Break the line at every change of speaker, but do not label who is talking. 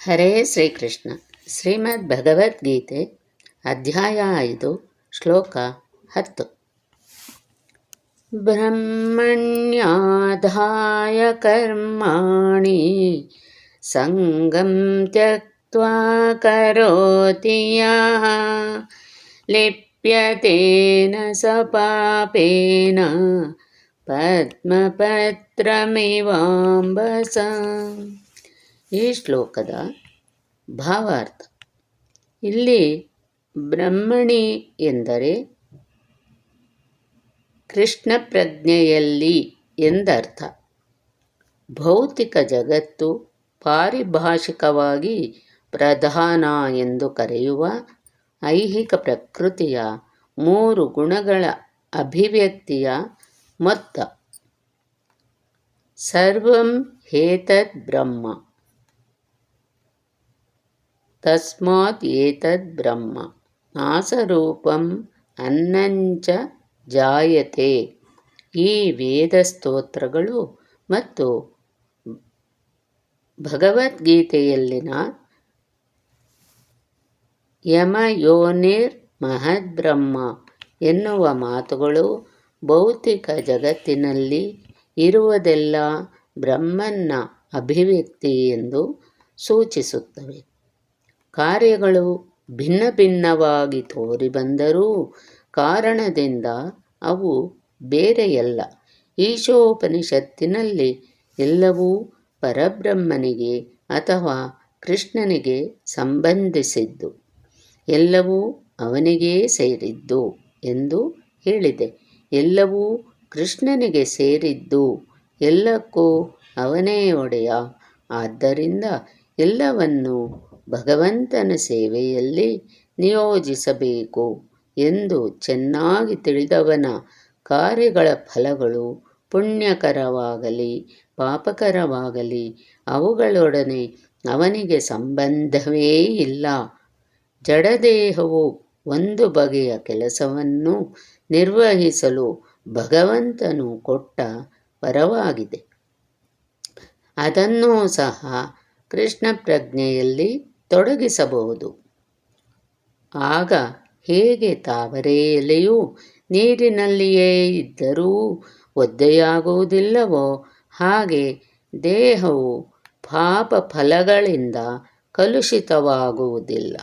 ಹರೇ ಶ್ರೀಕೃಷ್ಣ. ಶ್ರೀಮದ್ ಭಗವದ್ಗೀತೆ ಅಧ್ಯಾಯ 5 ಶ್ಲೋಕ 10. ಬ್ರಹ್ಮಣ್ಯಾಧಾಯ ಕರ್ಮಾಣಿ ಸಂಗಂ ತ್ಯಕ್ತ್ವಾ ಕರೋತಿ ಯಃ ಲಿಪ್ಯತೇನ ಸ ಪಾಪೇನ ಪದ್ಮಪತ್ರಮಿವಾಂಬಸ. ಈ ಶ್ಲೋಕದ ಭಾವಾರ್ಥ. ಇಲ್ಲಿ ಬ್ರಹ್ಮಣಿ ಎಂದರೆ ಕೃಷ್ಣ ಪ್ರಜ್ಞೆಯಲ್ಲಿ ಎಂದರ್ಥ. ಭೌತಿಕ ಜಗತ್ತು ಪಾರಿಭಾಷಿಕವಾಗಿ ಪ್ರಧಾನ ಎಂದು ಕರೆಯುವ ಐಹಿಕ ಪ್ರಕೃತಿಯ 3 ಗುಣಗಳ ಅಭಿವ್ಯಕ್ತಿಯ ಮೊತ್ತ. ಸರ್ವಂ ಹೇತದ್ ಬ್ರಹ್ಮ ತಸ್ಮಾತ್ ಏತದ್ ಬ್ರಹ್ಮ ನಾಸರೂಪಂ ಅನ್ನಂಚ ಜಾಯತೆ. ಈ ವೇದ ಸ್ತೋತ್ರಗಳು ಮತ್ತು ಭಗವದ್ಗೀತೆಯಲ್ಲಿನ ಯಮಯೋನಿರ್ ಮಹದ್ಬ್ರಹ್ಮ ಎನ್ನುವ ಮಾತುಗಳು ಭೌತಿಕ ಜಗತ್ತಿನಲ್ಲಿ ಇರುವುದೆಲ್ಲ ಬ್ರಹ್ಮನ ಅಭಿವ್ಯಕ್ತಿ ಎಂದು ಸೂಚಿಸುತ್ತವೆ. ಕಾರ್ಯಗಳು ಭಿನ್ನ ಭಿನ್ನವಾಗಿ ತೋರಿಬಂದರೂ ಕಾರಣದಿಂದ ಅವು ಬೇರೆಯಲ್ಲ. ಈಶೋಪನಿಷತ್ತಿನಲ್ಲಿ ಎಲ್ಲವೂ ಪರಬ್ರಹ್ಮನಿಗೆ ಅಥವಾ ಕೃಷ್ಣನಿಗೆ ಸಂಬಂಧಿಸಿದ್ದು, ಎಲ್ಲವೂ ಅವನಿಗೇ ಸೇರಿದ್ದು ಎಂದು ಹೇಳಿದೆ. ಎಲ್ಲವೂ ಕೃಷ್ಣನಿಗೆ ಸೇರಿದ್ದು, ಎಲ್ಲಕ್ಕೂ ಅವನೇ ಒಡೆಯ. ಆದ್ದರಿಂದ ಎಲ್ಲವನ್ನೂ ಭಗವಂತನ ಸೇವೆಯಲ್ಲಿ ನಿಯೋಜಿಸಬೇಕು ಎಂದು ಚೆನ್ನಾಗಿ ತಿಳಿದವನ ಕಾರ್ಯಗಳ ಫಲಗಳು ಪುಣ್ಯಕರವಾಗಲಿ ಪಾಪಕರವಾಗಲಿ ಅವುಗಳೊಡನೆ ಅವನಿಗೆ ಸಂಬಂಧವೇ ಇಲ್ಲ. ಜಡದೇಹವು ಒಂದು ಬಗೆಯ ಕೆಲಸವನ್ನು ನಿರ್ವಹಿಸಲು ಭಗವಂತನು ಕೊಟ್ಟ ವರವಾಗಿದೆ. ಅದನ್ನೂ ಸಹ ಕೃಷ್ಣ ಪ್ರಜ್ಞೆಯಲ್ಲಿ ತೊಡಗಿಸಬಹುದು. ಆಗ ಹೇಗೆ ತಾವರೆ ಎಲೆಯು ನೀರಿನಲ್ಲಿಯೇ ಇದ್ದರೂ ಒದ್ದೆಯಾಗುವುದಿಲ್ಲವೋ ಹಾಗೆ ದೇಹವು ಪಾಪ ಫಲಗಳಿಂದ ಕಲುಷಿತವಾಗುವುದಿಲ್ಲ.